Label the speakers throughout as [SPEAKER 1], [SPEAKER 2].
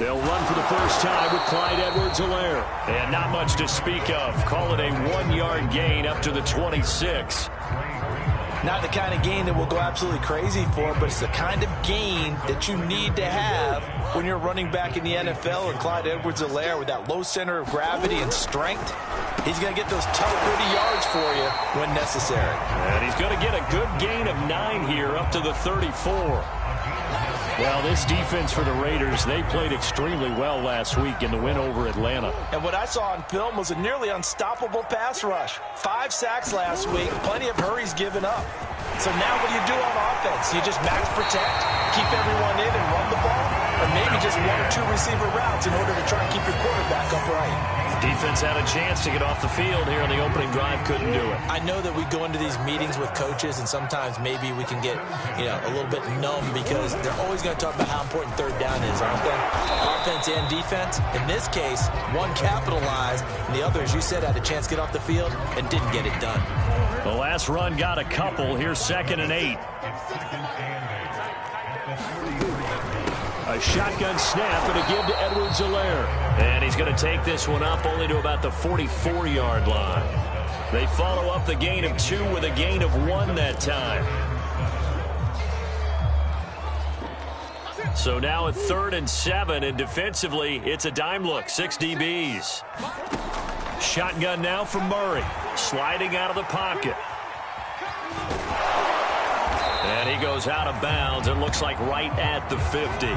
[SPEAKER 1] They'll run for the first time with Clyde Edwards-Helaire. And not much to speak of. Call it a 1-yard gain up to the 26.
[SPEAKER 2] Not the kind of gain that we'll go absolutely crazy for, but it's the kind of gain that you need to have when you're running back in the NFL. And Clyde Edwards-Helaire, with that low center of gravity and strength, he's going to get those tough, gritty yards for you when necessary.
[SPEAKER 1] And he's going to get a good gain of 9 here up to the 34. Well, this defense for the Raiders, they played extremely well last week in the win over Atlanta.
[SPEAKER 2] And what I saw on film was a nearly unstoppable pass rush. 5 sacks last week, plenty of hurries given up. So now what do you do on offense? You just max protect, keep everyone in and run the ball, or maybe just 1 or 2 receiver routes in order to try and keep your quarterback upright.
[SPEAKER 1] Defense had a chance to get off the field here on the opening drive, couldn't do it.
[SPEAKER 2] I know that we go into these meetings with coaches, and sometimes maybe we can get, a little bit numb because they're always going to talk about how important third down is, aren't they? Offense and defense. In this case, one capitalized, and the other, as you said, had a chance to get off the field and didn't get it done.
[SPEAKER 1] The last run got a couple. Here's 2nd and 8. A shotgun snap and a give to Edwards-Helaire. And he's going to take this one up only to about the 44-yard line. They follow up the gain of 2 with a gain of 1 that time. So now at 3rd and 7, and defensively, it's a dime look. 6 DBs. Shotgun now from Murray. Sliding out of the pocket. And he goes out of bounds. It looks like right at the 50.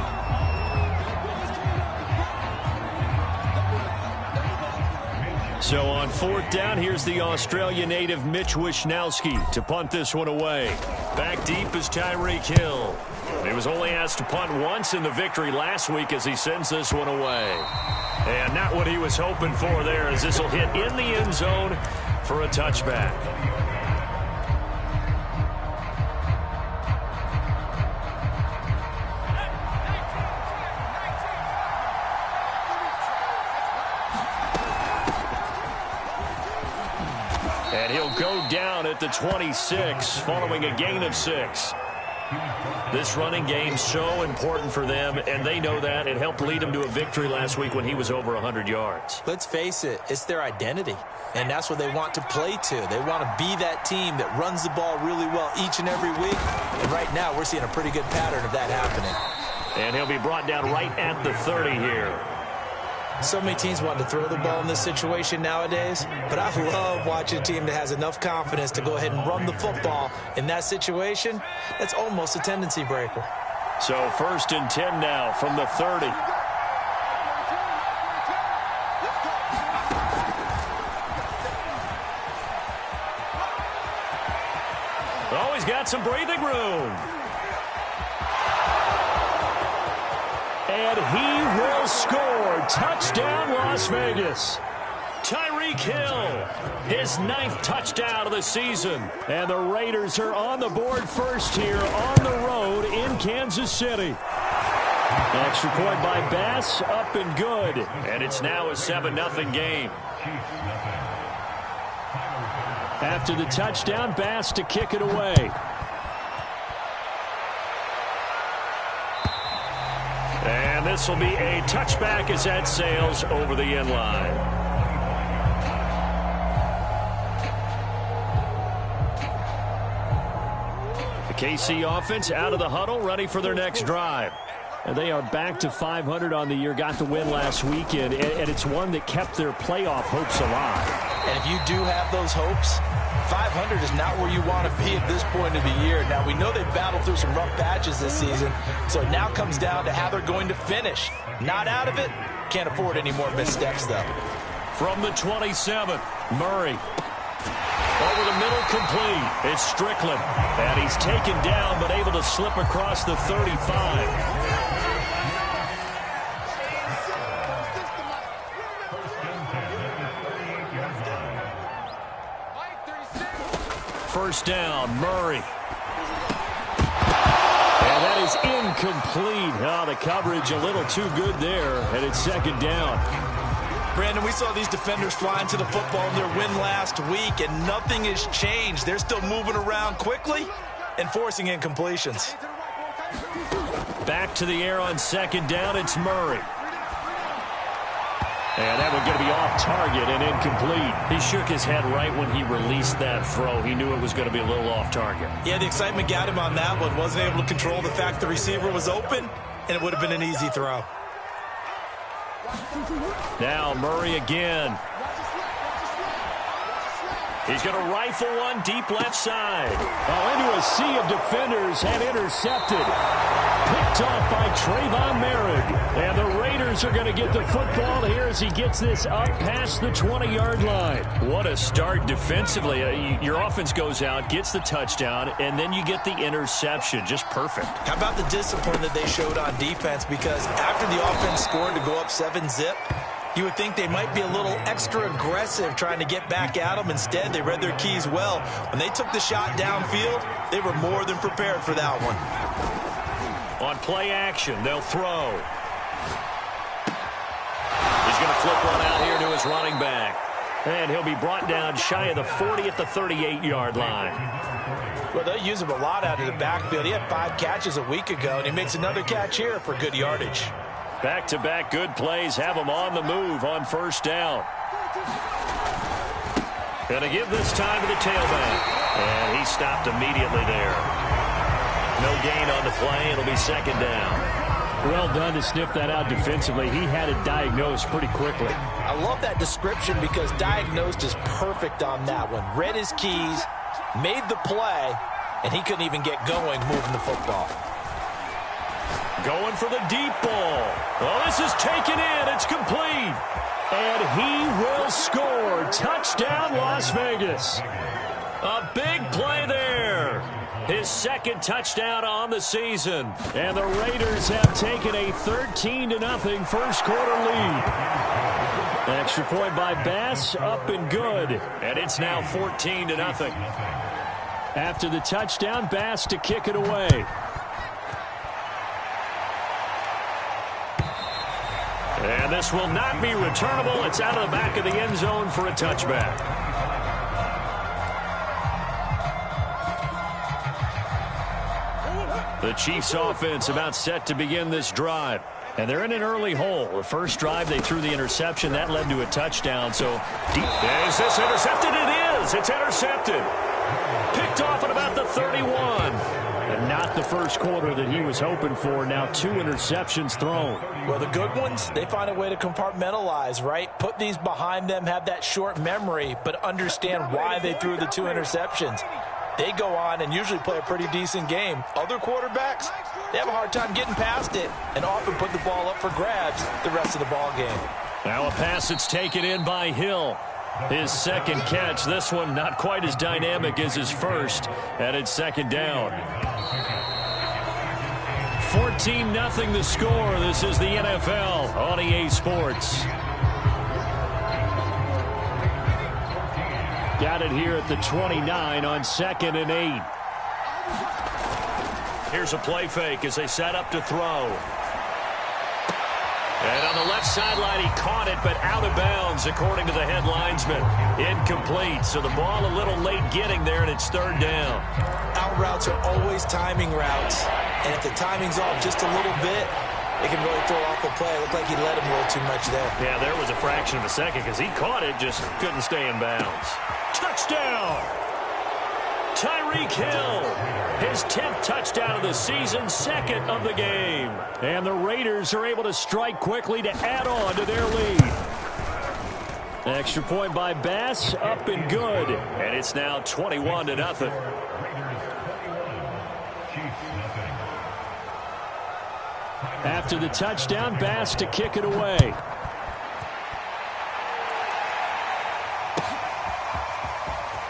[SPEAKER 1] So on 4th down, here's the Australia native Mitch Wishnowsky to punt this one away. Back deep is Tyreek Hill. He was only asked to punt once in the victory last week as he sends this one away. And not what he was hoping for there, as this will hit in the end zone for a touchback. And he'll go down at the 26 following a gain of 6. This running game's so important for them, and they know that. It helped lead them to a victory last week when he was over 100 yards.
[SPEAKER 2] Let's face it, it's their identity, and that's what they want to play to. They want to be that team that runs the ball really well each and every week, and right now we're seeing a pretty good pattern of that happening.
[SPEAKER 1] And he'll be brought down right at the 30 here.
[SPEAKER 2] So many teams want to throw the ball in this situation nowadays, but I love watching a team that has enough confidence to go ahead and run the football in that situation. That's almost a tendency breaker.
[SPEAKER 1] So 1st and 10 now from the 30. Oh, he's got some breathing room. And he will score. Touchdown, Las Vegas. Tyreek Hill, his 9th touchdown of the season. And the Raiders are on the board first here on the road in Kansas City. Extra point by Bass, up and good. And it's now a 7-0 game. After the touchdown, Bass to kick it away. And this will be a touchback as that sails over the end line. The KC offense out of the huddle, ready for their next drive. And they are back to 500 on the year, got the win last weekend, and it's one that kept their playoff hopes alive.
[SPEAKER 2] And if you do have those hopes, 500 is not where you want to be at this point of the year. Now, we know they've battled through some rough patches this season, so it now comes down to how they're going to finish. Not out of it. Can't afford any more missteps, though.
[SPEAKER 1] From the 27, Murray. Over the middle, complete. It's Strickland. And he's taken down, but able to slip across the 35. First down, Murray. And that is incomplete. Oh, the coverage a little too good there, and it's 2nd down.
[SPEAKER 2] Brandon, we saw these defenders flying to the football in their win last week, and nothing has changed. They're still moving around quickly and forcing incompletions.
[SPEAKER 1] Back to the air on 2nd down, it's Murray. And that one going to be off target and incomplete. He shook his head right when he released that throw. He knew it was going to be a little off target.
[SPEAKER 2] Yeah, the excitement got him on that one. Wasn't able to control the fact the receiver was open, and it would have been an easy throw.
[SPEAKER 1] Now Murray again. He's going to rifle one deep left side. Oh, into a sea of defenders and intercepted. Picked off by Trayvon Merrick. And the Raiders are going to get the football here as he gets this up past the 20-yard line. What a start defensively. Your offense goes out, gets the touchdown, and then you get the interception. Just perfect.
[SPEAKER 2] How about the discipline that they showed on defense? Because after the offense scored to go up 7-zip, you would think they might be a little extra aggressive trying to get back at them. Instead, they read their keys well. When they took the shot downfield, they were more than prepared for that one.
[SPEAKER 1] On play action, they'll throw. He's going to flip one out here to his running back. And he'll be brought down shy of the 40 at the 38-yard line.
[SPEAKER 2] Well, they use him a lot out of the backfield. He had 5 catches a week ago, and he makes another catch here for good yardage.
[SPEAKER 1] Back-to-back good plays have him on the move on first down. Going to give this time to the tailback. And he stopped immediately there. No gain on the play. It'll be second down. Well done to sniff that out defensively. He had it diagnosed pretty quickly.
[SPEAKER 2] I love that description because diagnosed is perfect on that one. Read his keys, made the play, and he couldn't even get going moving the football.
[SPEAKER 1] Going for the deep ball. Oh, this is taken in. It's complete. And he will score. Touchdown, Las Vegas. A big play there. His second touchdown on the season. And the Raiders have taken a 13-0 first quarter lead. Extra point by Bass, up and good. And it's now 14-0. After the touchdown, Bass to kick it away. And this will not be returnable. It's out of the back of the end zone for a touchback. The Chiefs offense about set to begin this drive. And they're in an early hole. The first drive, they threw the interception. That led to a touchdown. So, is this intercepted? It is. It's intercepted. Picked off at about the 31. And not the first quarter that he was hoping for. Now 2 interceptions thrown.
[SPEAKER 2] Well, the good ones, they find a way to compartmentalize, right? Put these behind them, have that short memory, but understand why they threw the 2 interceptions. They go on and usually play a pretty decent game. Other quarterbacks, they have a hard time getting past it and often put the ball up for grabs the rest of the ball game.
[SPEAKER 1] Now a pass that's taken in by Hill. His second catch. This one not quite as dynamic as his first. And it's second down. 14-0 the score. This is the NFL on EA Sports. Got it here at the 29 on 2nd and 8. Here's a play fake as they set up to throw. And on the left sideline, he caught it, but out of bounds, according to the head linesman. Incomplete, so the ball a little late getting there, and it's third down.
[SPEAKER 2] Out routes are always timing routes, and if the timing's off just a little bit, it can really throw off the play. It looked like he let him a little too much there.
[SPEAKER 1] Yeah, there was a fraction of a second because he caught it, just couldn't stay in bounds. Touchdown! Tyreek Hill, his 10th touchdown of the season, second of the game. And the Raiders are able to strike quickly to add on to their lead. Extra point by Bass, up and good. And it's now 21-0. After the touchdown, Bass to kick it away.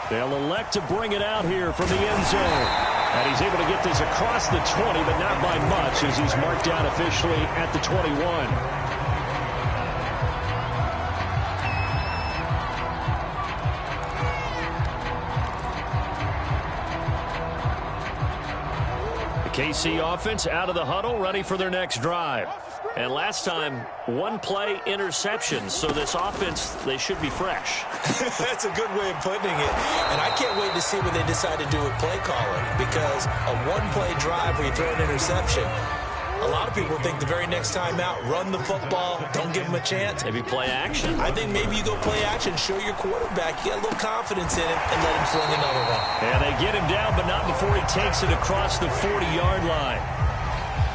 [SPEAKER 1] They'll elect to bring it out here from the end zone. And he's able to get this across the 20, but not by much as he's marked down officially at the 21. The KC offense out of the huddle, ready for their next drive. And last time, 1-play interception. So this offense, they should be fresh.
[SPEAKER 2] That's a good way of putting it. And I can't wait to see what they decide to do with play calling. Because a 1-play drive where you throw an interception, A lot of people think the very next time out, run the football, don't give him a chance.
[SPEAKER 1] Maybe play action.
[SPEAKER 2] I think maybe you go play action, show your quarterback you got a little confidence in him, and let him sling another one.
[SPEAKER 1] And they get him down, but not before he takes it across the 40-yard line.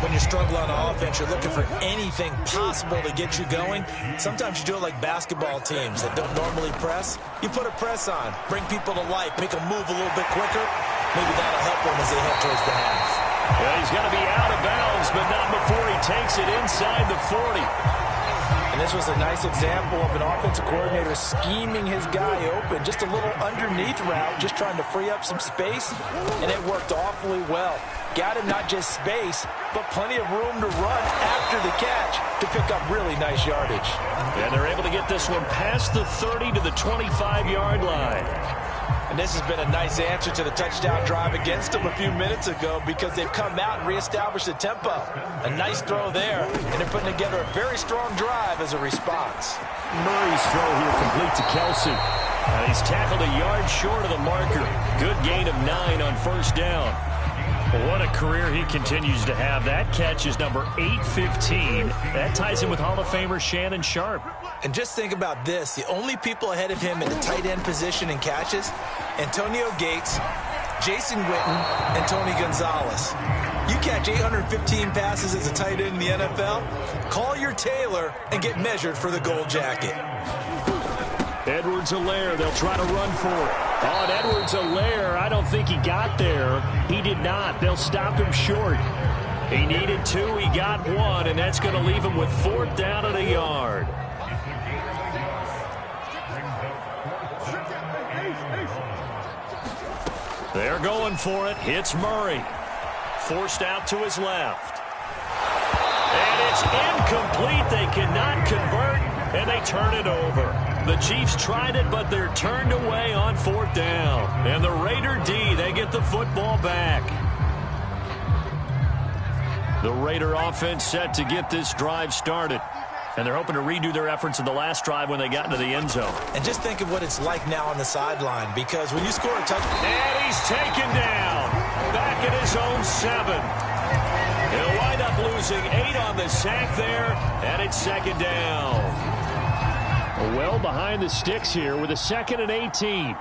[SPEAKER 2] When you're struggling on offense, you're looking for anything possible to get you going. Sometimes you do it like basketball teams that don't normally press. You put a press on, bring people to life, make them move a little bit quicker. Maybe that'll help them as they head towards the half.
[SPEAKER 1] Yeah, he's going to be out of bounds, but not before he takes it inside the 40.
[SPEAKER 2] And this was a nice example of an offensive coordinator scheming his guy open. Just a little underneath route, just trying to free up some space, and it worked awfully well. Got him not just space, but plenty of room to run after the catch to pick up really nice yardage.
[SPEAKER 1] And they're able to get this one past the 30 to the 25-yard line.
[SPEAKER 2] And this has been a nice answer to the touchdown drive against them a few minutes ago because they've come out and reestablished the tempo. A nice throw there, and they're putting together a very strong drive as a response.
[SPEAKER 1] Murray's throw here complete to Kelsey. And he's tackled a yard short of the marker. Good gain of 9 on first down. Well, what a career he continues to have. That catch is number 815. That ties him with Hall of Famer Shannon Sharpe.
[SPEAKER 2] And just think about this. The only people ahead of him in the tight end position in catches, Antonio Gates, Jason Witten, and Tony Gonzalez. You catch 815 passes as a tight end in the NFL, call your tailor and get measured for the gold jacket.
[SPEAKER 1] Edwards-Helaire, they'll try to run for it. Oh, and Edwards-Helaire, I don't think he got there. He did not. They'll stop him short. He needed 2, he got 1, and that's going to leave him with 4th down at a yard. They're going for it. Hits Murray. Forced out to his left. And it's incomplete. They cannot convert, and they turn it over. The Chiefs tried it, but they're turned away on 4th down. And the Raider D, they get the football back. The Raider offense set to get this drive started. And they're hoping to redo their efforts in the last drive when they got into the end zone.
[SPEAKER 2] And just think of what it's like now on the sideline, because when you score a touchdown...
[SPEAKER 1] And he's taken down. Back at his own 7. He'll wind up losing 8 on the sack there, and it's 2nd down. Well behind the sticks here with a 2nd and 18.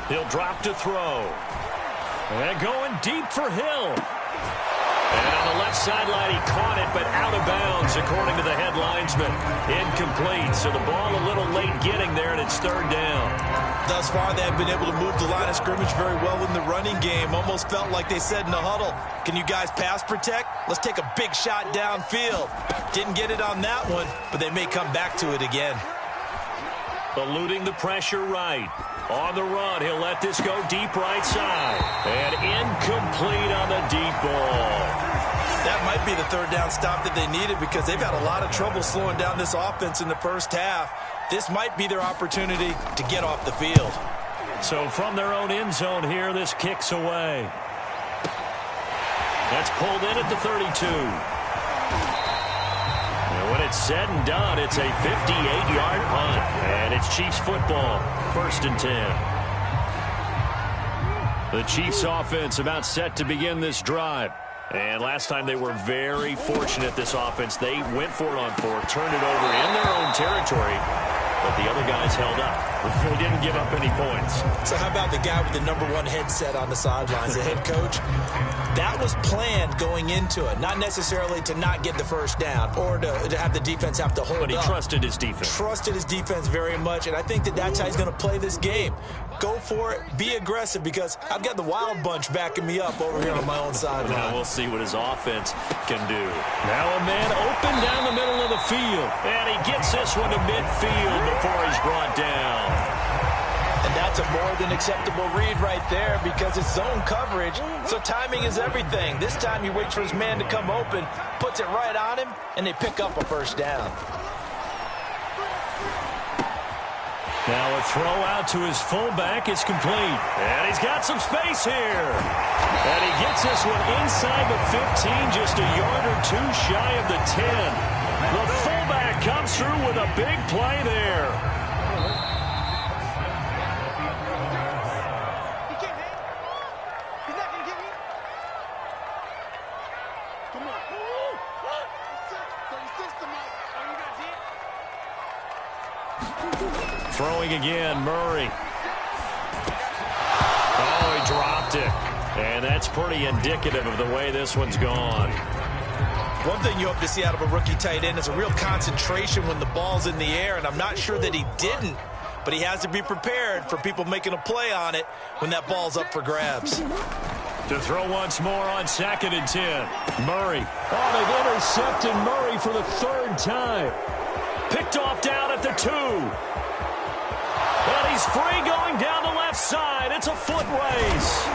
[SPEAKER 1] He'll drop to throw. And going deep for Hill. And on the left sideline, he caught it, but out of bounds, according to the head linesman. Incomplete, so the ball a little late getting there, and it's 3rd down.
[SPEAKER 2] Thus far, they have been able to move the line of scrimmage very well in the running game. Almost felt like they said in the huddle, can you guys pass protect? Let's take a big shot downfield. Didn't get it on that one, but they may come back to it again.
[SPEAKER 1] Eluding the pressure right. On the run, he'll let this go deep right side. And incomplete on the deep ball.
[SPEAKER 2] That might be the 3rd down stop that they needed because they've had a lot of trouble slowing down this offense in the first half. This might be their opportunity to get off the field.
[SPEAKER 1] So from their own end zone here, this kicks away. That's pulled in at the 32. And when it's said and done, it's a 58-yard punt. And it's Chiefs football, 1st and 10. The Chiefs offense about set to begin this drive. And last time they were very fortunate, this offense. They went for it on 4, turned it over in their own territory. But the other guys held up. They didn't give up any points.
[SPEAKER 2] So how about the guy with the #1 headset on the sidelines, the head coach? That was planned going into it, not necessarily to not get the first down or to have the defense have to hold up.
[SPEAKER 1] But he trusted his defense.
[SPEAKER 2] Trusted his defense very much, and I think that's how he's going to play this game. Go for it, be aggressive, because I've got the Wild Bunch backing me up over here on my own sideline.
[SPEAKER 1] Now we'll see what his offense can do. Now a man open down the middle of the field, and he gets this one to midfield before he's brought down.
[SPEAKER 2] And that's a more than acceptable read right there because it's zone coverage, so timing is everything. This time he waits for his man to come open, puts it right on him, and they pick up a first down.
[SPEAKER 1] Now a throw out to his fullback is complete. And he's got some space here. And he gets this one inside the 15, just a yard or 2 shy of the 10. The fullback comes through with a big play there. Throwing again, Murray. Oh, he dropped it. And that's pretty indicative of the way this one's gone.
[SPEAKER 2] One thing you hope to see out of a rookie tight end is a real concentration when the ball's in the air, and I'm not sure that he didn't, but he has to be prepared for people making a play on it when that ball's up for grabs.
[SPEAKER 1] To throw once more on 2nd and 10. Murray. Oh, they've intercepted Murray for the 3rd time. Picked off down at the 2. And he's free going down the left side. It's a foot race.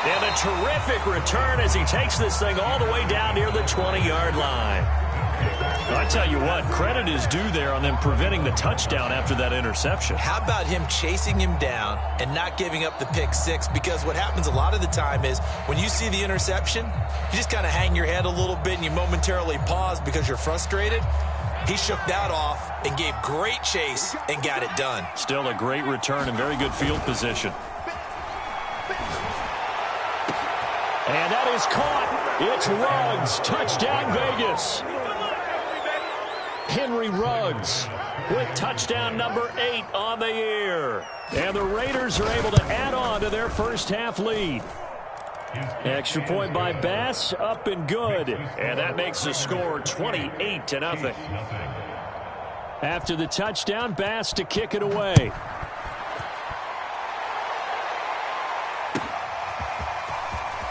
[SPEAKER 1] And a terrific return as he takes this thing all the way down near the 20-yard line. I tell you what, credit is due there on them preventing the touchdown after that interception.
[SPEAKER 2] How about him chasing him down and not giving up the pick six? Because what happens a lot of the time is when you see the interception, you just kind of hang your head a little bit and you momentarily pause because you're frustrated. He shook that off and gave great chase and got it done.
[SPEAKER 1] Still a great return and very good field position. And that is caught. It's Ruggs. Touchdown, Vegas. Henry Ruggs with touchdown number 8 on the year. And the Raiders are able to add on to their first half lead. Extra point by Bass, up and good. And that makes the score 28-0. After the touchdown, Bass to kick it away.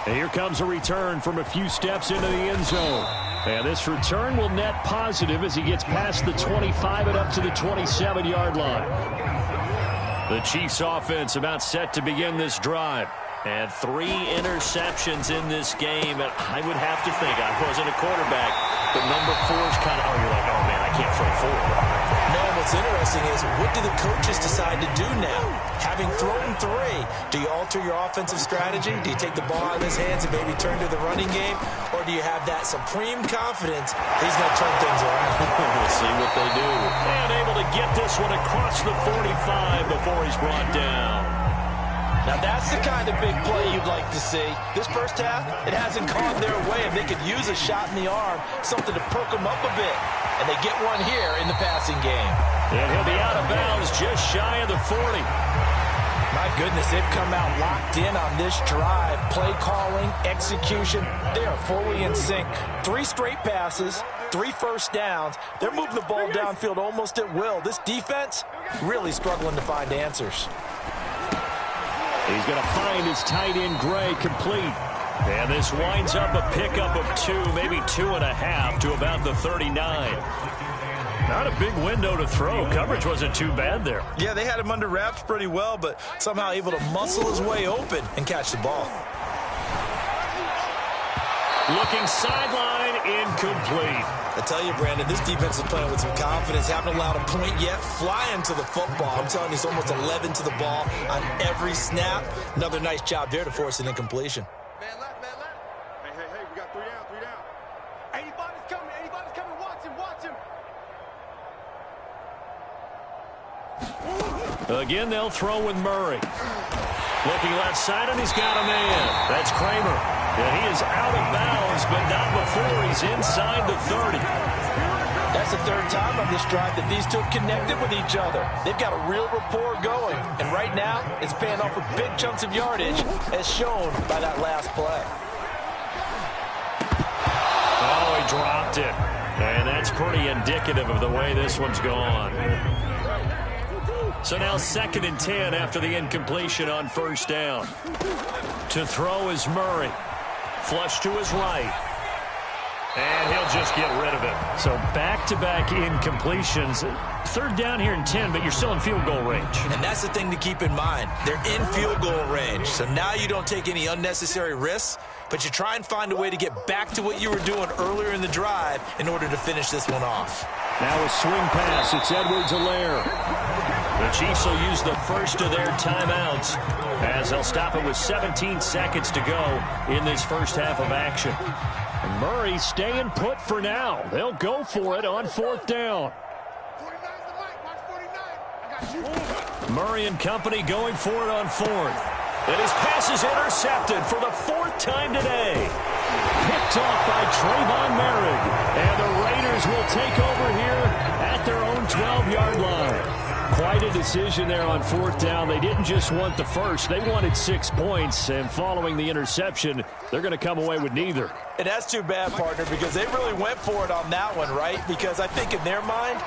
[SPEAKER 1] And here comes a return from a few steps into the end zone. And this return will net positive as he gets past the 25 and up to the 27-yard line. The Chiefs offense about set to begin this drive. And 3 interceptions in this game. And I would have to think, I wasn't a quarterback, but number 4 is kind of, you're like, oh, man, I can't throw 4.
[SPEAKER 2] No, what's interesting is what do the coaches decide to do now? Having thrown 3, do you alter your offensive strategy? Do you take the ball out of his hands and maybe turn to the running game? Or do you have that supreme confidence he's going to turn things around?
[SPEAKER 1] We'll see what they do. And able to get this one across the 45 before he's brought down.
[SPEAKER 2] Now that's the kind of big play you'd like to see. This first half, it hasn't gone their way, and they could use a shot in the arm, something to perk them up a bit. And they get one here in the passing game.
[SPEAKER 1] And he'll be out of bounds just shy of the 40.
[SPEAKER 2] My goodness, they've come out locked in on this drive. Play calling, execution, they are fully in sync. 3 straight passes, 3 first downs. They're moving the ball downfield almost at will. This defense really struggling to find answers.
[SPEAKER 1] He's going to find his tight end, Gray, complete. And this winds up a pickup of 2, maybe 2.5 to about the 39. Not a big window to throw. Coverage wasn't too bad there.
[SPEAKER 2] Yeah, they had him under wraps pretty well, but somehow able to muscle his way open and catch the ball.
[SPEAKER 1] Looking sideline, incomplete.
[SPEAKER 2] I tell you, Brandon, this defense is playing with some confidence. Haven't allowed a point yet. Flying to the football. I'm telling you, it's almost 11 to the ball on every snap. Another nice job there to force an incompletion.
[SPEAKER 3] Man left, man left. Hey, we got 3 down. 85's coming, watch him.
[SPEAKER 1] Again, they'll throw with Murray. Looking left side, and he's got a man. That's Kramer. And he is out of bounds, but not before he's inside the 30.
[SPEAKER 2] That's the 3rd time on this drive that these 2 have connected with each other. They've got a real rapport going. And right now, it's paying off with big chunks of yardage, as shown by that last play.
[SPEAKER 1] Oh, he dropped it. And that's pretty indicative of the way this one's gone. So now 2nd and 10 after the incompletion on first down. To throw is Murray. Flush to his right. And he'll just get rid of it. So back-to-back incompletions. 3rd down here and 10, but you're still in field goal range.
[SPEAKER 2] And that's the thing to keep in mind. They're in field goal range. So now you don't take any unnecessary risks, but you try and find a way to get back to what you were doing earlier in the drive in order to finish this one off.
[SPEAKER 1] Now a swing pass. It's Edwards-Helaire. The Chiefs will use the first of their timeouts as they'll stop it with 17 seconds to go in this first half of action. And Murray staying put for now. They'll go for it on 4th down. Murray and company going for it on 4th. And his pass is intercepted for the 4th time today. Picked off by Trayvon Merrick. And the Raiders will take over here at their own 12-yard line. Quite a decision there on 4th down. They didn't just want the first. They wanted 6 points, and following the interception, they're going to come away with neither.
[SPEAKER 2] And that's too bad, partner, because they really went for it on that one, right? Because I think in their mind,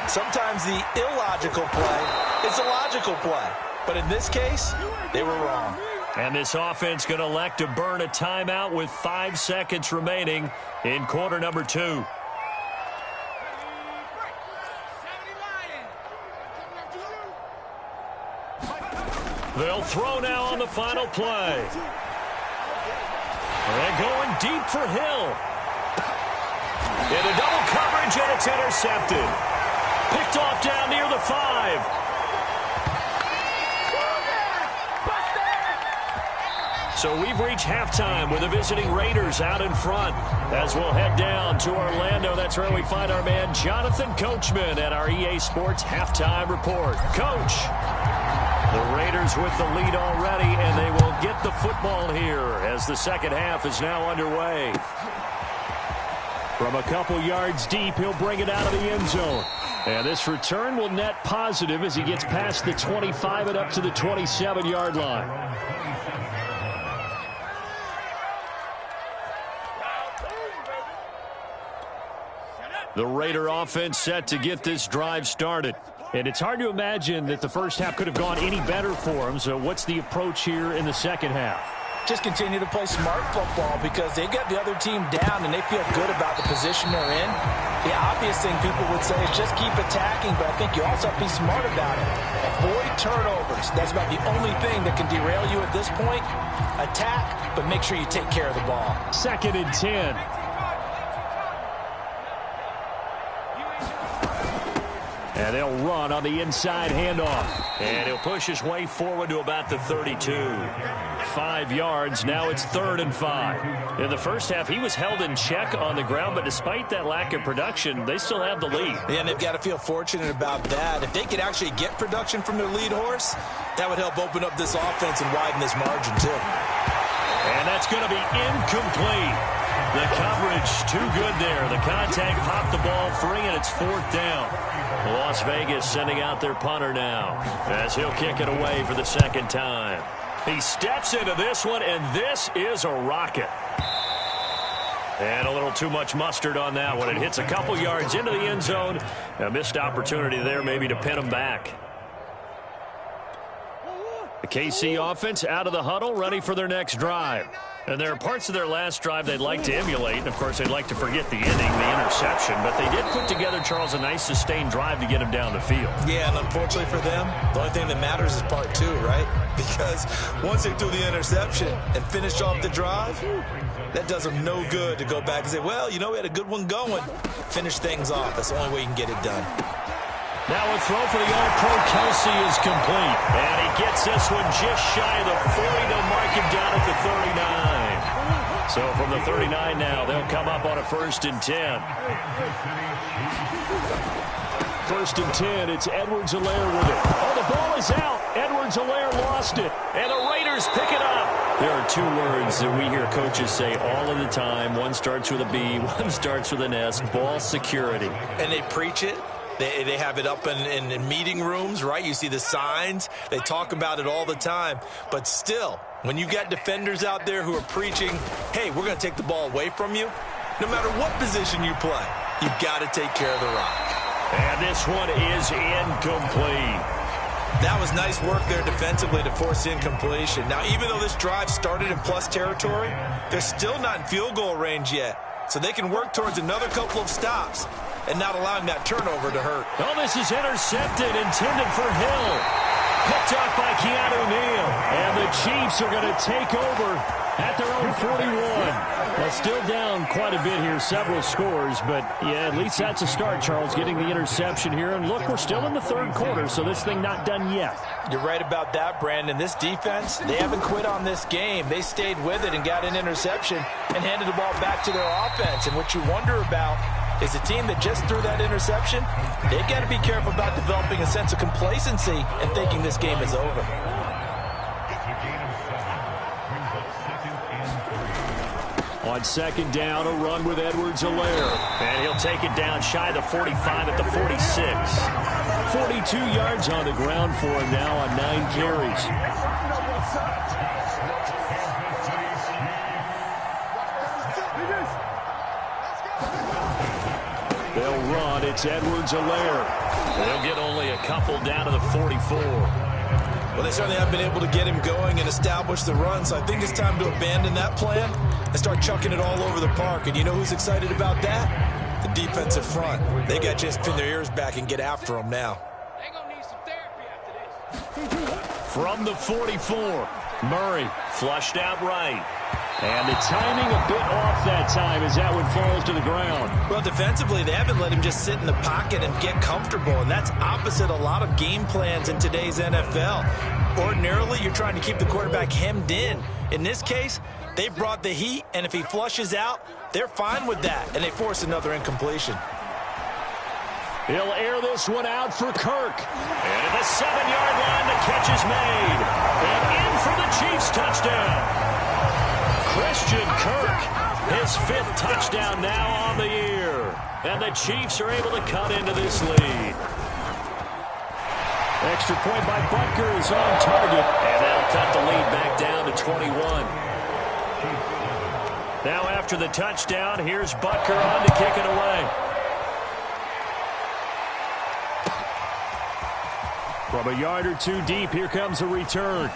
[SPEAKER 2] sometimes the illogical play is a logical play. But in this case, they were wrong.
[SPEAKER 1] And this offense going to elect to burn a timeout with 5 seconds remaining in quarter number 2. They'll throw now on the final play. And going deep for Hill. Into double coverage, and it's intercepted. Picked off down near the 5. So we've reached halftime with the visiting Raiders out in front. As we'll head down to Orlando, that's where we find our man Jonathan Coachman at our EA Sports Halftime Report. Coach, the Raiders with the lead already, and they will get the football here as the second half is now underway. From a couple yards deep, he'll bring it out of the end zone. And this return will net positive as he gets past the 25 and up to the 27-yard line. The Raider offense set to get this drive started. And it's hard to imagine that the first half could have gone any better for them. So what's the approach here in the second half?
[SPEAKER 2] Just continue to play smart football because they got the other team down and they feel good about the position they're in. The obvious thing people would say is just keep attacking, but I think you also have to be smart about it. Avoid turnovers. That's about the only thing that can derail you at this point. Attack, but make sure you take care of the ball.
[SPEAKER 1] 2nd and 10. And they'll run on the inside handoff. And he'll push his way forward to about the 32. 5 yards. Now it's 3rd and 5. In the first half, he was held in check on the ground, but despite that lack of production, they still have the lead.
[SPEAKER 2] Yeah, and they've got to feel fortunate about that. If they could actually get production from their lead horse, that would help open up this offense and widen this margin, too.
[SPEAKER 1] And that's going to be incomplete. The coverage too good there. The contact popped the ball free, and it's 4th down. Las Vegas sending out their punter now as he'll kick it away for the second time. He steps into this one, and this is a rocket. And a little too much mustard on that one. It hits a couple yards into the end zone. A missed opportunity there maybe to pin him back. The KC offense out of the huddle, ready for their next drive. And there are parts of their last drive they'd like to emulate. And, of course, they'd like to forget the inning, the interception. But they did put together, Charles, a nice sustained drive to get him down the field.
[SPEAKER 2] Yeah, and unfortunately for them, the only thing that matters is part 2, right? Because once they threw the interception and finished off the drive, that does them no good to go back and say, well, you know, we had a good one going. Finish things off. That's the only way you can get it done.
[SPEAKER 1] Now a throw for the All-Pro Kelsey is complete. And he gets this one just shy of the 40. They'll mark him down at the 39. So from the 39 now, they'll come up on a 1st and 10. 1st and 10, it's Edwards-Helaire with it. Oh, the ball is out. Edwards-Helaire lost it. And the Raiders pick it up. There are 2 words that we hear coaches say all of the time. One starts with a B, one starts with an S. Ball security.
[SPEAKER 2] And they preach it. They have it up in meeting rooms, right? You see the signs. They talk about it all the time. But still, when you got defenders out there who are preaching, hey, we're going to take the ball away from you, no matter what position you play, you've got to take care of the rock.
[SPEAKER 1] And this one is incomplete.
[SPEAKER 2] That was nice work there defensively to force incompletion. Now, even though this drive started in plus territory, they're still not in field goal range yet. So they can work towards another couple of stops and not allowing that turnover to hurt.
[SPEAKER 1] Oh, this is intercepted, intended for Hill. Picked up by Keanu Neal. And the Chiefs are going to take over at their own 41. Well, still down quite a bit here, several scores. But, yeah, at least that's a start, Charles, getting the interception here. And, look, we're still in the 3rd quarter, so this thing not done yet.
[SPEAKER 2] You're right about that, Brandon. This defense, they haven't quit on this game. They stayed with it and got an interception and handed the ball back to their offense. And what you wonder about is a team that just threw that interception, they've got to be careful about developing a sense of complacency and thinking this game is over.
[SPEAKER 1] On second down, a run with Edwards-Helaire. And he'll take it down shy of the 45 at the 46. 42 yards on the ground for him now on 9 carries. They'll run. It's Edwards-Helaire. They'll get only a couple down to the 44.
[SPEAKER 2] Well, they certainly have been able to get him going and establish the run, so I think it's time to abandon that plan and start chucking it all over the park. And you know who's excited about that? The defensive front. They got to just pin their ears back and get after him now.
[SPEAKER 4] They're going to need some therapy after this.
[SPEAKER 1] From the 44, Murray flushed out right. And the timing a bit off that time as that one falls to the ground.
[SPEAKER 2] Well, defensively, they haven't let him just sit in the pocket and get comfortable, and that's opposite a lot of game plans in today's NFL. Ordinarily, you're trying to keep the quarterback hemmed in. In this case, they brought the heat, and if he flushes out, they're fine with that, and they force another incompletion.
[SPEAKER 1] He'll air this one out for Kirk. And at the 7-yard line, the catch is made. And in for the Chiefs touchdown. Christian Kirk, his 5th touchdown now on the year. And the Chiefs are able to cut into this lead. Extra point by Butker is on target. And that'll cut the lead back down to 21. Now after the touchdown, here's Butker on to kick it away. From a yard or two deep, here comes a return.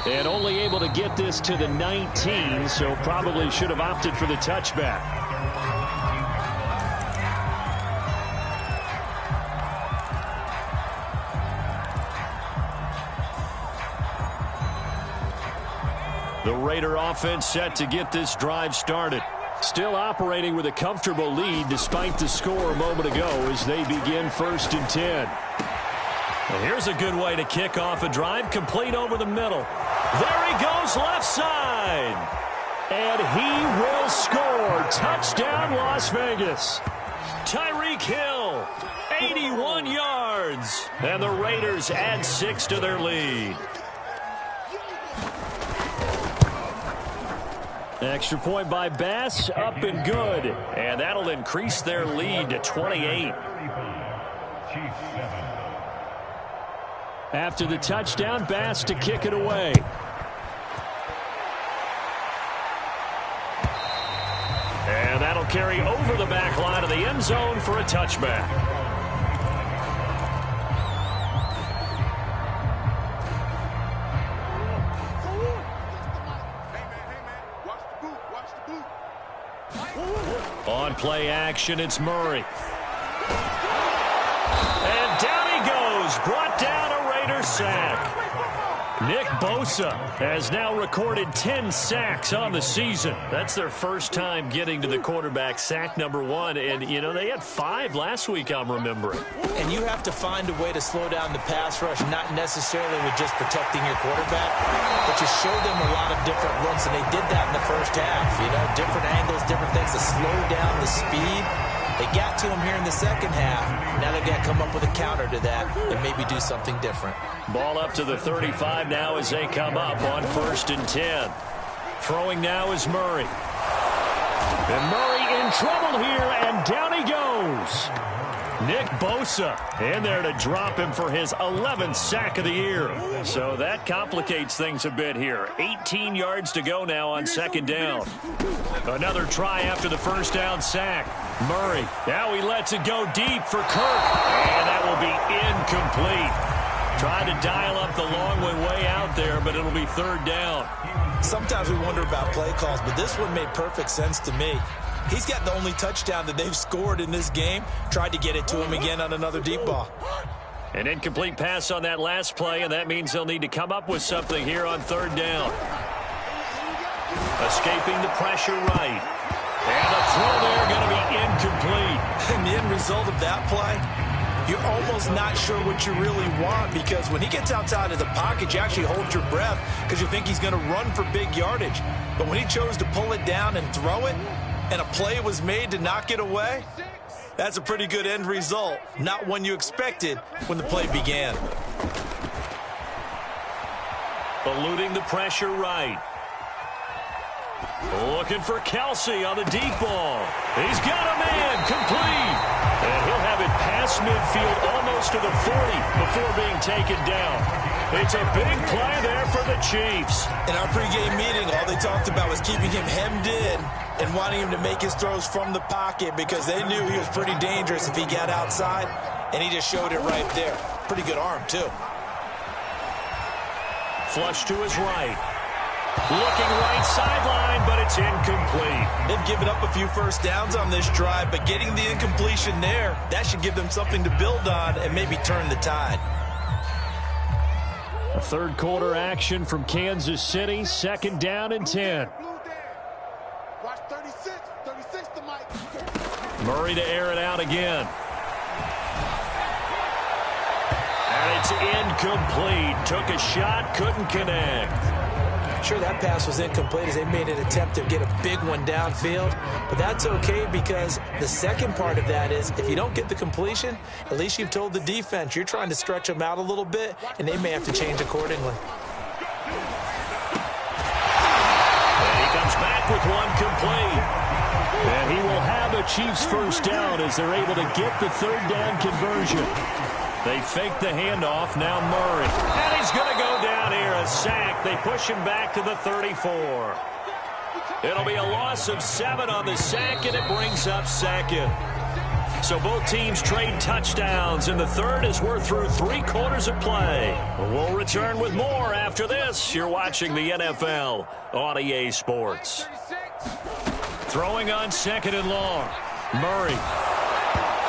[SPEAKER 1] And only able to get this to the 19, so probably should have opted for the touchback. The Raider offense set to get this drive started. Still operating with a comfortable lead despite the score a moment ago as they begin 1st and 10. And here's a good way to kick off a drive, complete over the middle. There he goes left side. And he will score. Touchdown, Las Vegas. Tyreek Hill, 81 yards. And the Raiders add 6 to their lead. Extra point by Bass, up and good. And that'll increase their lead to 28. After the touchdown, Bass to kick it away. And that'll carry over the back line of the end zone for a touchback. On play action, it's Murray. And down he goes, brought down a Raider sack. Nick Bosa has now recorded 10 sacks on the season. That's their first time getting to the quarterback, sack number 1. And, you know, they had 5 last week, I'm remembering.
[SPEAKER 2] And you have to find a way to slow down the pass rush, not necessarily with just protecting your quarterback, but you show them a lot of different looks, and they did that in the first half. You know, different angles, different things to slow down the speed. They got to him here in the second half. Now they've got to come up with a counter to that and maybe do something different.
[SPEAKER 1] Ball up to the 35 now as they come up on 1st and 10. Throwing now is Murray. And Murray in trouble here, and down he goes. Nick Bosa in there to drop him for his 11th sack of the year. So that complicates things a bit here. 18 yards to go now on 2nd down. Another try after the first down sack. Murray, now he lets it go deep for Kirk. And that will be incomplete. Tried to dial up the long way out there, but it'll be 3rd down.
[SPEAKER 2] Sometimes we wonder about play calls, but this one made perfect sense to me. He's got the only touchdown that they've scored in this game. Tried to get it to him again on another deep ball.
[SPEAKER 1] An incomplete pass on that last play, and that means they'll need to come up with something here on 3rd down. Escaping the pressure right. And the throw there going to be incomplete.
[SPEAKER 2] And the end result of that play, you're almost not sure what you really want, because when he gets outside of the pocket, you actually hold your breath because you think he's going to run for big yardage. But when he chose to pull it down and throw it, and a play was made to knock it away, that's a pretty good end result. Not one you expected when the play began.
[SPEAKER 1] Eluding the pressure right. Looking for Kelsey on the deep ball. He's got a man, complete. And he'll have it past midfield almost to the 40 before being taken down. It's a big play there for the Chiefs.
[SPEAKER 2] In our pregame meeting, all they talked about was keeping him hemmed in and wanting him to make his throws from the pocket because they knew he was pretty dangerous if he got outside, and he just showed it right there. Pretty good arm, too.
[SPEAKER 1] Flush to his right. Looking right sideline, but it's incomplete.
[SPEAKER 2] They've given up a few first downs on this drive, but getting the incompletion there, that should give them something to build on and maybe turn the tide.
[SPEAKER 1] A third quarter action from Kansas City, 2nd down and 10.
[SPEAKER 3] Watch 36 to Mike.
[SPEAKER 1] Murray to air it out again. And it's incomplete. Took a shot, couldn't connect.
[SPEAKER 2] Sure, that pass was incomplete as they made an attempt to get a big one downfield, but that's okay because the second part of that is if you don't get the completion, at least you've told the defense you're trying to stretch them out a little bit, and they may have to change accordingly.
[SPEAKER 1] And he comes back with one complete. And he will have a Chiefs first down as they're able to get the 3rd down conversion. They fake the handoff, now Murray. And he's going to go down here, a sack. They push him back to the 34. It'll be a loss of 7 on the sack, and it brings up 2nd. So both teams trade touchdowns, and the third as we're through 3 quarters of play. We'll return with more after this. You're watching the NFL on EA Sports. Throwing on 2nd and long. Murray.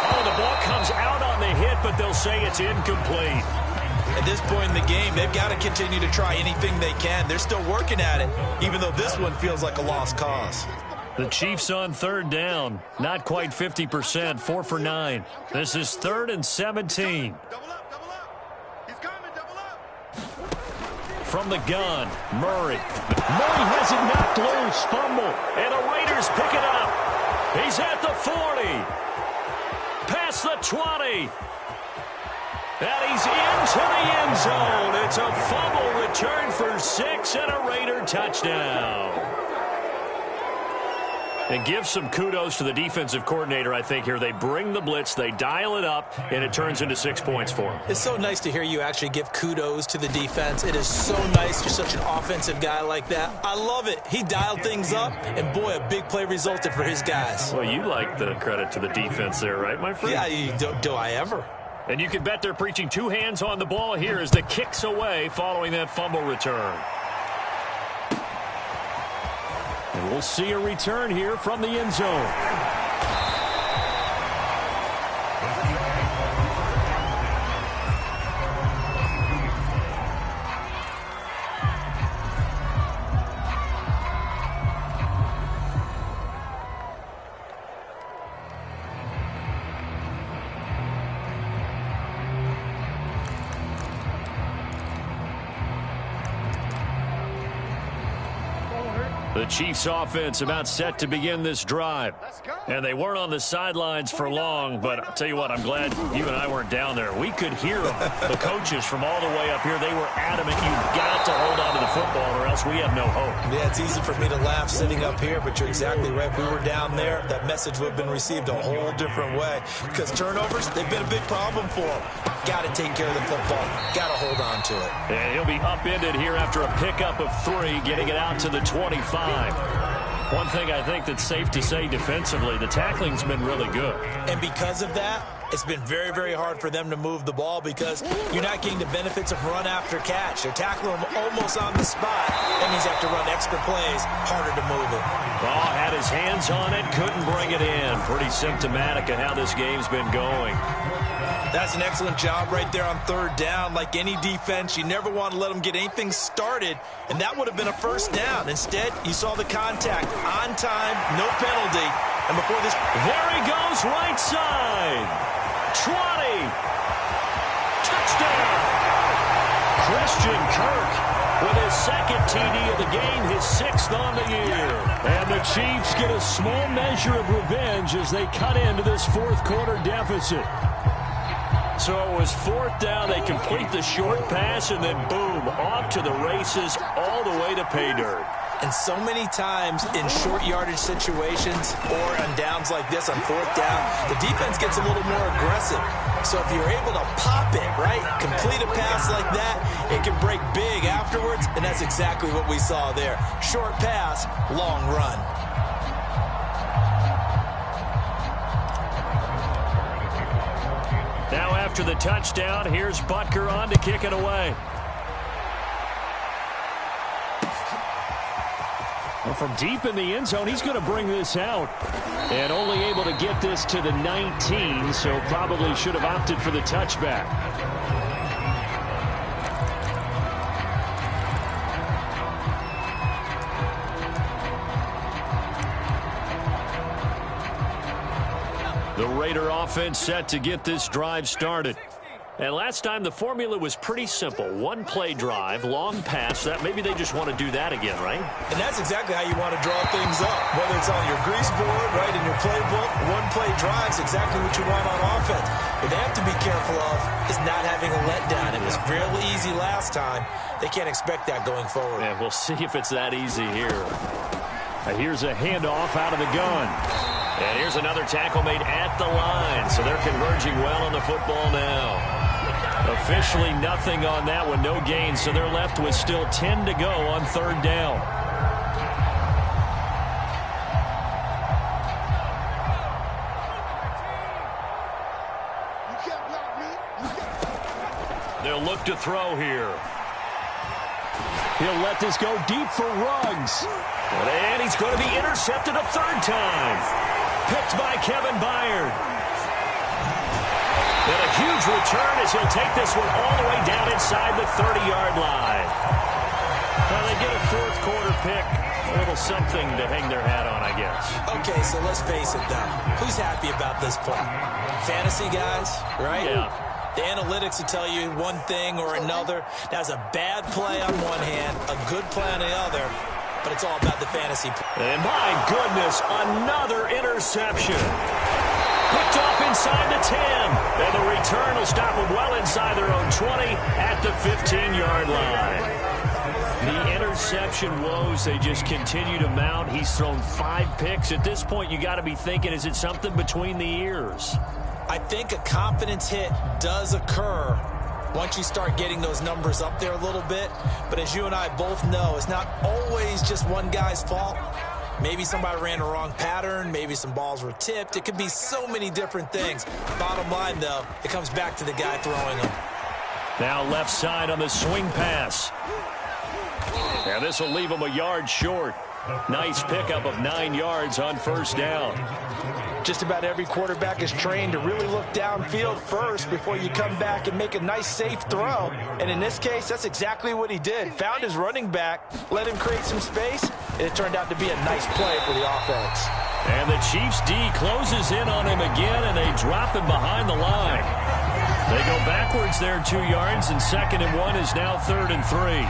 [SPEAKER 1] Oh, the ball comes out on the hit, but they'll say it's incomplete.
[SPEAKER 2] At this point in the game, they've got to continue to try anything they can. They're still working at it, even though this one feels like a lost cause.
[SPEAKER 1] The Chiefs on 3rd down. Not quite 50%, 4 for 9. This is 3rd and 17.
[SPEAKER 3] Double up. He's coming, double up.
[SPEAKER 1] From the gun, Murray. Murray has it knocked loose, fumble, and the Raiders pick it up. He's at the 40. Past the 20. And he's into the end zone. It's a fumble return for 6 and a Raider touchdown. And give some kudos to the defensive coordinator, I think, here. They bring the blitz, they dial it up, and it turns into 6 points for them.
[SPEAKER 2] It's so nice to hear you actually give kudos to the defense. It is so nice. You're such an offensive guy like that. I love it. He dialed things up, and boy, a big play resulted for his guys.
[SPEAKER 1] Well, you like the credit to the defense there, right, my friend?
[SPEAKER 2] Yeah, do I ever?
[SPEAKER 1] And you can bet they're preaching 2 hands on the ball here as the kick's away following that fumble return. And we'll see a return here from the end zone. The Chiefs offense about set to begin this drive. And they weren't on the sidelines for long, but I'll tell you what, I'm glad you and I weren't down there. We could hear them. The coaches from all the way up here, they were adamant. You've got to hold on to the football or else we have no hope.
[SPEAKER 2] Yeah, it's easy for me to laugh sitting up here, but you're exactly right. If we were down there, that message would have been received a whole different way. Because turnovers, they've been a big problem for them. Got to take care of the football. Got to hold on to it.
[SPEAKER 1] And he'll be upended here after a pickup of 3, getting it out to the 25. One thing I think that's safe to say defensively, the tackling's been really good.
[SPEAKER 2] And because of that, it's been very, very hard for them to move the ball because you're not getting the benefits of run after catch. They're tackling them almost on the spot. That means they have to run extra plays, harder to move it.
[SPEAKER 1] Oh, had his hands on it, couldn't bring it in. Pretty symptomatic of how this game's been going.
[SPEAKER 2] That's an excellent job right there on 3rd down. Like any defense, you never want to let them get anything started, and that would have been a first down. Instead, you saw the contact on time, no penalty. And before this,
[SPEAKER 1] there he goes, right side. 20. Touchdown. Christian Kirk with his 2nd TD of the game, his 6th on the year. And the Chiefs get a small measure of revenge as they cut into this 4th quarter deficit. So it was 4th down. They complete the short pass, and then boom, off to the races all the way to pay dirt.
[SPEAKER 2] And so many times in short yardage situations or on downs like this on fourth down, the defense gets a little more aggressive. So if you're able to pop it, right, complete a pass like that, it can break big afterwards, and that's exactly what we saw there. Short pass, long run.
[SPEAKER 1] Now after the touchdown, here's Butker on to kick it away. Well, from deep in the end zone, he's going to bring this out. And only able to get this to the 19, so probably should have opted for the touchback. The Raider offense set to get this drive started. And last time the formula was pretty simple. One play drive, long pass. That maybe they just want to do that again, right?
[SPEAKER 2] And that's exactly how you want to draw things up. Whether it's on your grease board, right, in your playbook, one play drive is exactly what you want on offense. What they have to be careful of is not having a letdown. It was real easy last time. They can't expect that going forward.
[SPEAKER 1] Yeah, we'll see if it's that easy here. Here's a handoff out of the gun. And here's another tackle made at the line. So they're converging well on the football now. Officially nothing on that one, no gain. So they're left with still 10 to go on third down. They'll look to throw here. He'll let this go deep for Ruggs. And he's going to be intercepted a third time. Picked by Kevin Byard. And a huge return as he'll take this one all the way down inside the 30-yard line. Well, they get a fourth quarter pick. A little something to hang their hat on, I guess.
[SPEAKER 2] Okay, so let's face it, though. Who's happy about this play? Fantasy guys, right?
[SPEAKER 1] Yeah.
[SPEAKER 2] The analytics will tell you one thing or another. That's a bad play on one hand, a good play on the other, but it's all about the fantasy play.
[SPEAKER 1] And my goodness, another interception. Picked off inside the 10. And the return will stop them well inside their own 20 at the 15-yard line. The interception woes, they just continue to mount. He's thrown 5 picks. At this point, you got to be thinking, is it something between the ears?
[SPEAKER 2] I think a confidence hit does occur once you start getting those numbers up there a little bit. But as you and I both know, it's not always just one guy's fault. Maybe somebody ran the wrong pattern. Maybe some balls were tipped. It could be so many different things. Bottom line, though, it comes back to the guy throwing them.
[SPEAKER 1] Now left side on the swing pass. And this will leave him a yard short. Nice pickup of 9 yards on first down.
[SPEAKER 2] Just about every quarterback is trained to really look downfield first before you come back and make a nice, safe throw. And in this case, that's exactly what he did. Found his running back, let him create some space, and it turned out to be a nice play for the offense.
[SPEAKER 1] And the Chiefs' D closes in on him again, and they drop him behind the line. They go backwards there 2 yards, and 2nd and 1 is now 3rd and 3.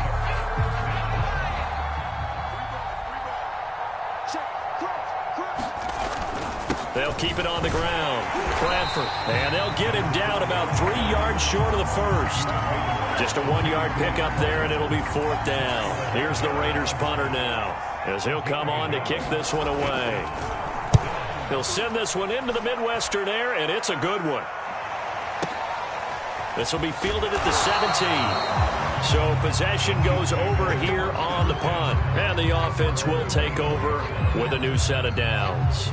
[SPEAKER 1] They'll keep it on the ground. Bradford. And they'll get him down about 3 yards short of the first. Just a 1-yard pickup there, and it'll be 4th down. Here's the Raiders punter now, as he'll come on to kick this one away. He'll send this one into the Midwestern air, and it's a good one. This will be fielded at the 17. So possession goes over here on the punt. And the offense will take over with a new set of downs.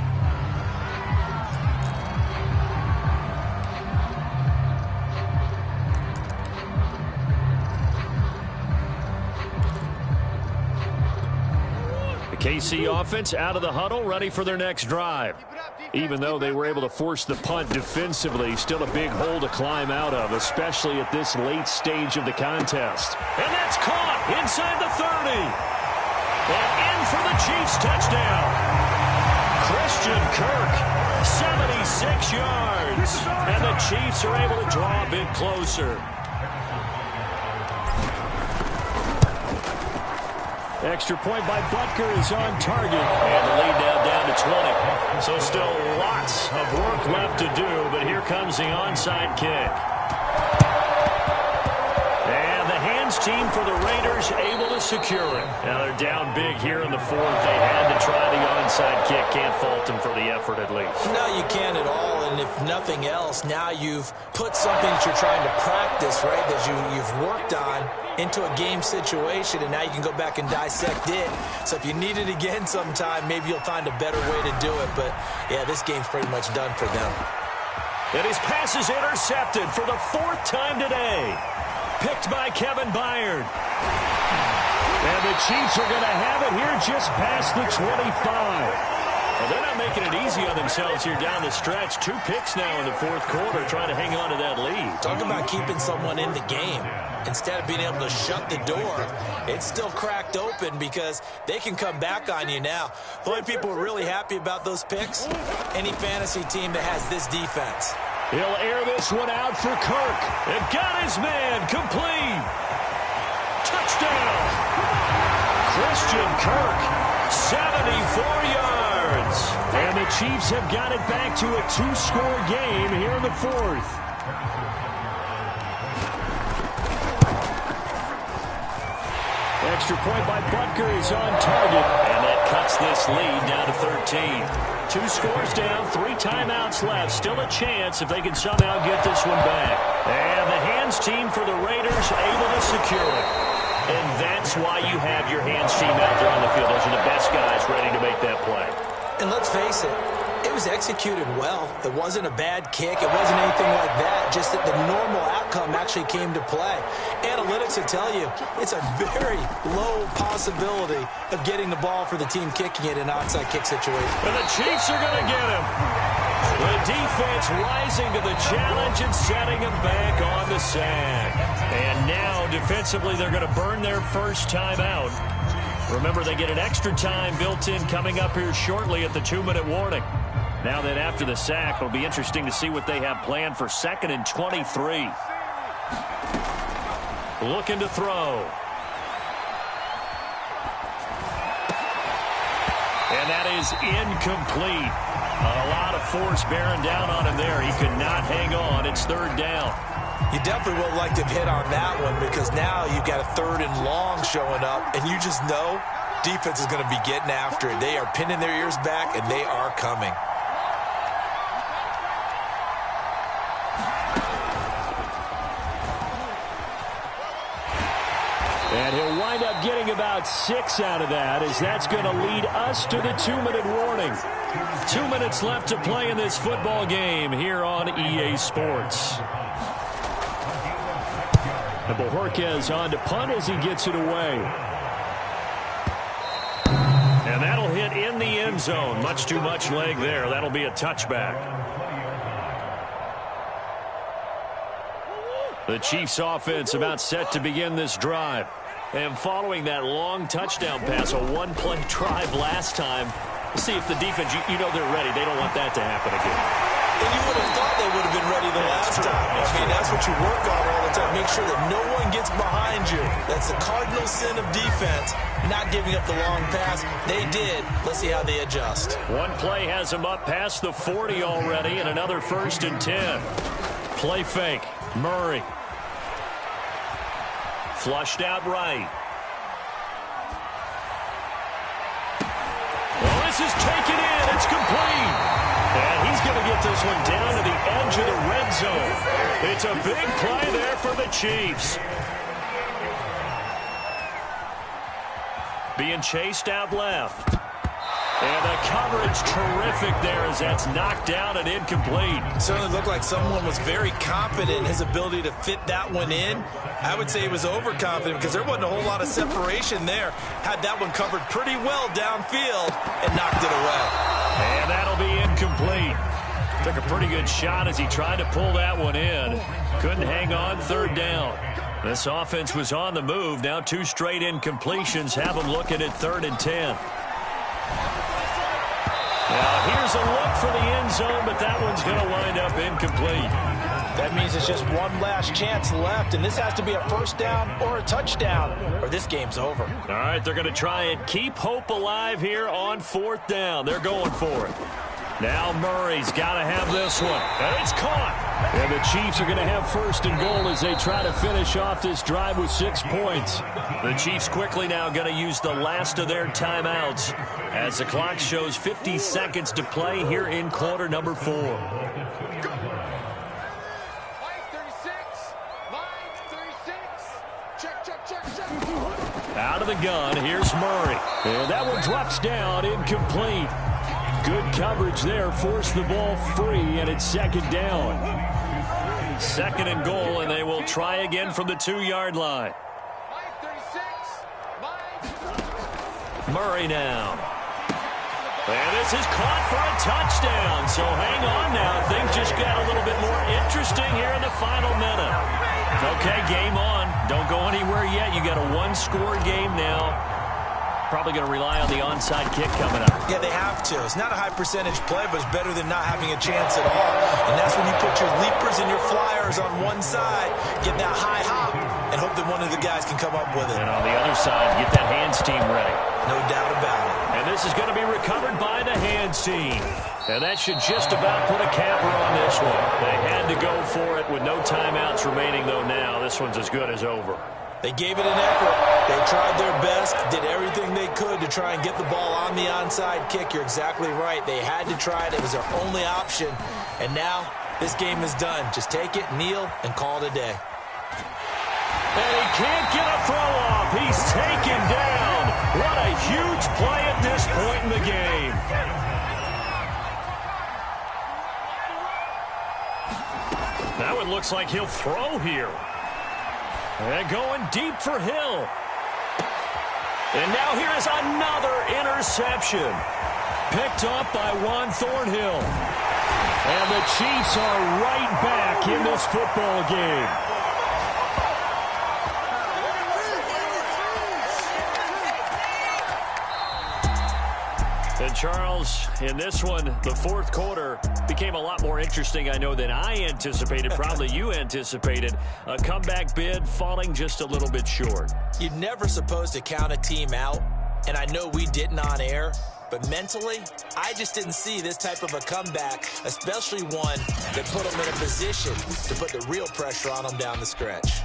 [SPEAKER 1] KC offense out of the huddle, ready for their next drive. Even though they were able to force the punt defensively, still a big hole to climb out of, especially at this late stage of the contest. And that's caught inside the 30. And in for the Chiefs touchdown. Christian Kirk, 76 yards. And the Chiefs are able to draw a bit closer. Extra point by Butker is on target. And the lead now down to 20. So still lots of work left to do, but here comes the onside kick. And the hands hands team for the Raiders able to secure it. Now they're down big here in the fourth. They had to try the onside kick. Can't fault them for the effort at least.
[SPEAKER 2] No, you can't at all. And if nothing else, now you've put something that you're trying to practice, right, that you've worked on into a game situation, and now you can go back and dissect it. So if you need it again sometime, maybe you'll find a better way to do it. But, yeah, this game's pretty much done for them.
[SPEAKER 1] And his pass is intercepted for the fourth time today. Picked by Kevin Byard. And the Chiefs are going to have it here just past the 25. Well, they're not making it easy on themselves here down the stretch. 2 picks now in the fourth quarter, trying to hang on to that lead.
[SPEAKER 2] Talk about keeping someone in the game. Instead of being able to shut the door, it's still cracked open because they can come back on you now. The only people who are really happy about those picks, any fantasy team that has this defense.
[SPEAKER 1] He'll air this one out for Kirk. And got his man complete. Touchdown. Christian Kirk, 74 yards. And the Chiefs have got it back to a 2-score game here in the fourth. Extra point by Butker is on target. And that cuts this lead down to 13. 2 scores down, 3 timeouts left. Still a chance if they can somehow get this one back. And the hands team for the Raiders able to secure it. And that's why you have your hands team out there on the field. Those are the best guys ready to make that play.
[SPEAKER 2] And let's face it, it was executed well. It wasn't a bad kick. It wasn't anything like that. Just that the normal outcome actually came to play. Analytics will tell you it's a very low possibility of getting the ball for the team kicking it in an onside kick situation.
[SPEAKER 1] And the Chiefs are going to get him. The defense rising to the challenge and setting him back on the sack. And now, defensively, they're going to burn their first time out. Remember, they get an extra time built in coming up here shortly at the 2-minute warning. Now that after the sack, it'll be interesting to see what they have planned for 2nd and 23. Looking to throw. And that is incomplete. A lot of force bearing down on him there. He could not hang on. It's 3rd down.
[SPEAKER 2] You definitely would like to hit on that one because now you've got a 3rd and long showing up, and you just know defense is going to be getting after it. They are pinning their ears back, and they are coming.
[SPEAKER 1] And he'll wind up getting about 6 out of that, as that's going to lead us to the 2-minute warning. 2 minutes left to play in this football game here on EA Sports. And Bojorquez on to punt as he gets it away. And that'll hit in the end zone. Much too much leg there. That'll be a touchback. The Chiefs offense about set to begin this drive. And following that long touchdown pass, a 1-play drive last time, see if the defense, you know they're ready. They don't want that to happen again.
[SPEAKER 2] And you would have thought they would have been ready the last time. I mean, that's what you work on all the time. Make sure that no one gets behind you. That's the cardinal sin of defense, not giving up the long pass. They did. Let's see how they adjust.
[SPEAKER 1] One play has them up past the 40 already, and another 1st and 10. Play fake. Murray. Flushed out right. Well, this is taken in. It's complete. And he's going to get this one down to the edge of the red zone. It's a big play there for the Chiefs. Being chased out left. And the coverage terrific there as that's knocked down and incomplete.
[SPEAKER 2] Certainly looked like someone was very confident in his ability to fit that one in. I would say he was overconfident because there wasn't a whole lot of separation there. Had that one covered pretty well downfield and knocked it away.
[SPEAKER 1] And that'll be incomplete. Took a pretty good shot as he tried to pull that one in. Couldn't hang on. 3rd down. This offense was on the move. Now 2 straight incompletions have them looking at 3rd and 10. Now here's a look for the end zone, but that one's going to wind up incomplete.
[SPEAKER 2] That means it's just one last chance left, and this has to be a 1st down or a touchdown, or this game's over.
[SPEAKER 1] All right, they're going to try and keep hope alive here on 4th down. They're going for it. Now Murray's got to have this one. And it's caught. And the Chiefs are going to have first and goal as they try to finish off this drive with 6 points. The Chiefs quickly now going to use the last of their timeouts as the clock shows 50 seconds to play here in quarter number 4.
[SPEAKER 4] Line 36. Line 36. Check.
[SPEAKER 1] Out of the gun, here's Murray. And that one drops down, incomplete. Good coverage there, forced the ball free, and it's second down. Second and goal, and they will try again from the 2-yard line.
[SPEAKER 4] Line 36.
[SPEAKER 1] Murray now. And this is caught for a touchdown. So hang on now. Things just got a little bit more interesting here in the final minute. Okay, game on. Don't go anywhere yet. You got a 1-score game now. Probably going to rely on the onside kick coming up.
[SPEAKER 2] Yeah, they have to. It's not a high percentage play, but it's better than not having a chance at all. And that's when you put your leapers and your flyers on one side, get that high hop, and hope that one of the guys can come up with it.
[SPEAKER 1] And on the other side, get that hands team ready.
[SPEAKER 2] No doubt about it.
[SPEAKER 1] And this is going to be recovered by the hands team. And that should just about put a capper on this one. They had to go for it with no timeouts remaining, though now. This one's as good as over.
[SPEAKER 2] They gave it an effort. They tried their best, did everything they could to try and get the ball on the onside kick. You're exactly right. They had to try it. It was their only option. And now this game is done. Just take it, kneel, and call it a day.
[SPEAKER 1] And he can't get a throw off. He's taken down. What a huge play at this point in the game. That one looks like he'll throw here. And going deep for Hill. And now here is another interception. Picked up by Juan Thornhill. And the Chiefs are right back in this football game. And Charles, in this one, the fourth quarter became a lot more interesting, I know, than I anticipated. Probably you anticipated. A comeback bid falling just a little bit short.
[SPEAKER 2] You're never supposed to count a team out, and I know we didn't on air, but mentally, I just didn't see this type of a comeback, especially one that put them in a position to put the real pressure on them down the stretch.